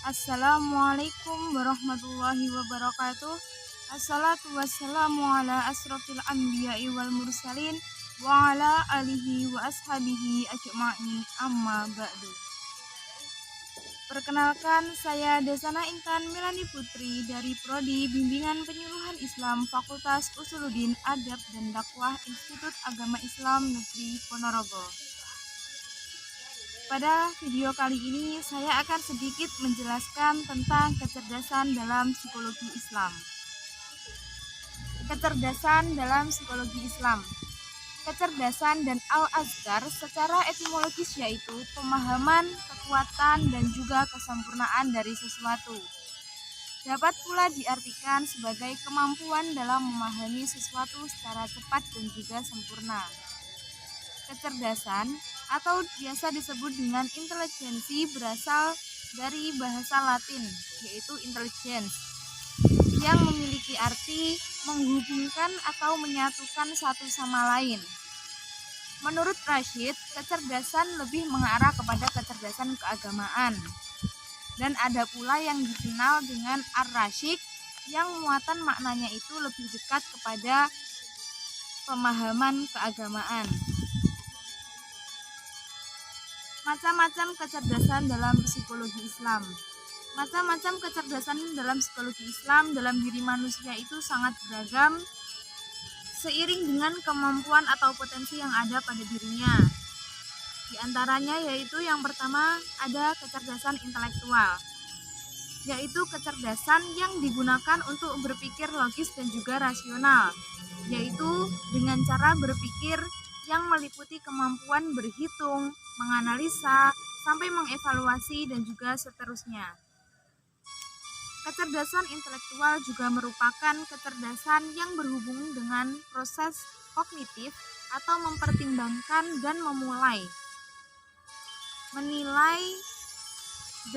Assalamualaikum warahmatullahi wabarakatuh. Assalatu wassalamu ala asrofil anbiya'i wal mursalin wa ala alihi wa ashabihi ajma'in amma ba'du. Perkenalkan, saya Desana Intan Melani Putri dari Prodi Bimbingan Penyuluhan Islam Fakultas Usuluddin Adab dan Dakwah Institut Agama Islam Negeri Ponorogo. Pada video kali ini saya akan sedikit menjelaskan tentang kecerdasan dalam psikologi Islam. Kecerdasan dalam psikologi Islam. Kecerdasan dan al-azkar secara etimologis yaitu pemahaman, kekuatan, dan juga kesempurnaan dari sesuatu. Dapat pula diartikan sebagai kemampuan dalam memahami sesuatu secara cepat dan juga sempurna. Kecerdasan atau biasa disebut dengan intelijensi berasal dari bahasa Latin, yaitu intelligence, yang memiliki arti menghubungkan atau menyatukan satu sama lain. Menurut Rashid, kecerdasan lebih mengarah kepada kecerdasan keagamaan. Dan ada pula yang dikenal dengan ar-rasyid, yang muatan maknanya itu lebih dekat kepada pemahaman keagamaan. Macam-macam kecerdasan dalam psikologi Islam. Macam-macam kecerdasan dalam psikologi Islam dalam diri manusia itu sangat beragam seiring dengan kemampuan atau potensi yang ada pada dirinya. Di antaranya yaitu yang pertama ada kecerdasan intelektual, yaitu kecerdasan yang digunakan untuk berpikir logis dan juga rasional, yaitu dengan cara berpikir yang meliputi kemampuan berhitung, menganalisa, sampai mengevaluasi dan juga seterusnya. Kecerdasan intelektual juga merupakan kecerdasan yang berhubung dengan proses kognitif atau mempertimbangkan dan menilai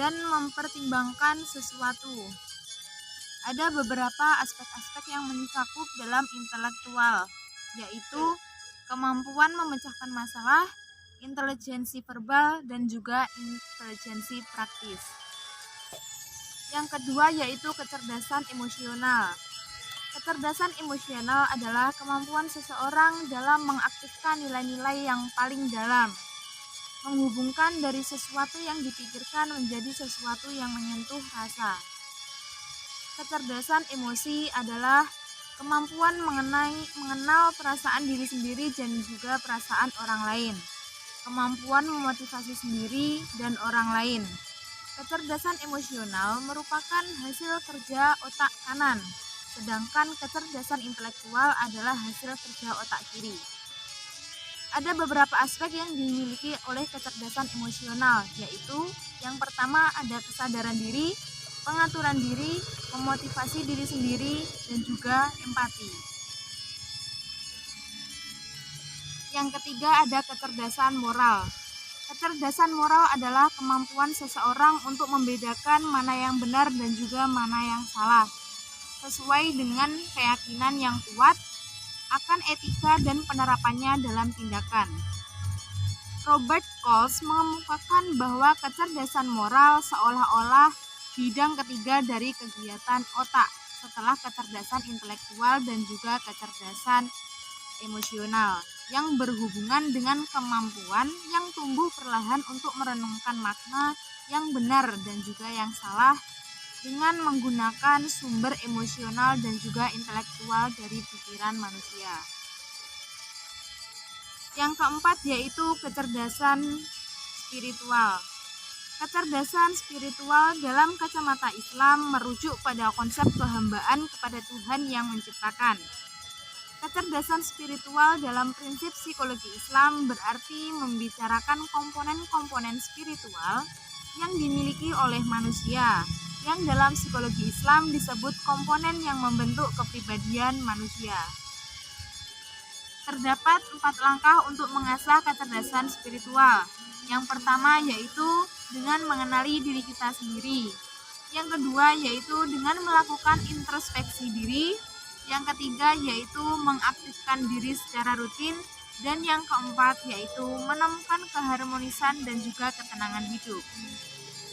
dan mempertimbangkan sesuatu. Ada beberapa aspek-aspek yang mencakup dalam intelektual, yaitu kemampuan memecahkan masalah, intelijensi verbal, dan juga intelijensi praktis. Yang kedua yaitu kecerdasan emosional. Kecerdasan emosional adalah kemampuan seseorang dalam mengaktifkan nilai-nilai yang paling dalam, menghubungkan dari sesuatu yang dipikirkan menjadi sesuatu yang menyentuh rasa. Kecerdasan emosi adalah kemampuan mengenal perasaan diri sendiri dan juga perasaan orang lain. Kemampuan memotivasi sendiri dan orang lain. Kecerdasan emosional merupakan hasil kerja otak kanan, sedangkan kecerdasan intelektual adalah hasil kerja otak kiri. Ada beberapa aspek yang dimiliki oleh kecerdasan emosional, yaitu yang pertama ada kesadaran diri, pengaturan diri, memotivasi diri sendiri, dan juga empati. Yang ketiga ada kecerdasan moral. Kecerdasan moral adalah kemampuan seseorang untuk membedakan mana yang benar dan juga mana yang salah, sesuai dengan keyakinan yang kuat akan etika dan penerapannya dalam tindakan. Robert Coles mengemukakan bahwa kecerdasan moral seolah-olah bidang ketiga dari kegiatan otak setelah kecerdasan intelektual dan juga kecerdasan emosional, yang berhubungan dengan kemampuan yang tumbuh perlahan untuk merenungkan makna yang benar dan juga yang salah dengan menggunakan sumber emosional dan juga intelektual dari pikiran manusia. Yang keempat yaitu kecerdasan spiritual. Kecerdasan spiritual dalam kacamata Islam merujuk pada konsep kehambaan kepada Tuhan yang menciptakan. Kecerdasan spiritual dalam prinsip psikologi Islam berarti membicarakan komponen-komponen spiritual yang dimiliki oleh manusia, yang dalam psikologi Islam disebut komponen yang membentuk kepribadian manusia. Terdapat 4 langkah untuk mengasah kecerdasan spiritual. Yang pertama yaitu dengan mengenali diri kita sendiri. Yang kedua yaitu dengan melakukan introspeksi diri. Yang ketiga yaitu mengaktifkan diri secara rutin. Dan yang keempat yaitu menemukan keharmonisan dan juga ketenangan hidup.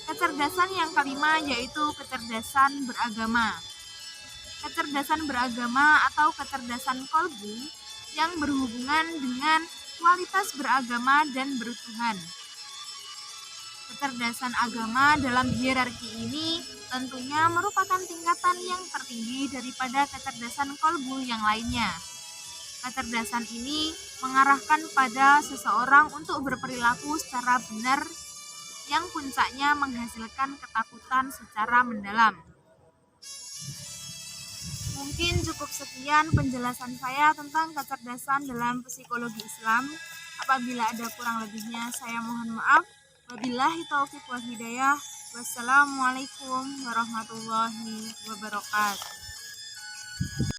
Kecerdasan yang kelima yaitu kecerdasan beragama. Kecerdasan beragama atau kecerdasan kolbu yang berhubungan dengan kualitas beragama dan bertuhan. Kecerdasan agama dalam hierarki ini tentunya merupakan tingkatan yang tertinggi daripada kecerdasan kolbu yang lainnya. Kecerdasan ini mengarahkan pada seseorang untuk berperilaku secara benar yang puncaknya menghasilkan ketakutan secara mendalam. Mungkin cukup sekian penjelasan saya tentang kecerdasan dalam psikologi Islam. Apabila ada kurang lebihnya saya mohon maaf. Wabillahi taufiq wal hidayah. Wassalamualaikum warahmatullahi wabarakatuh.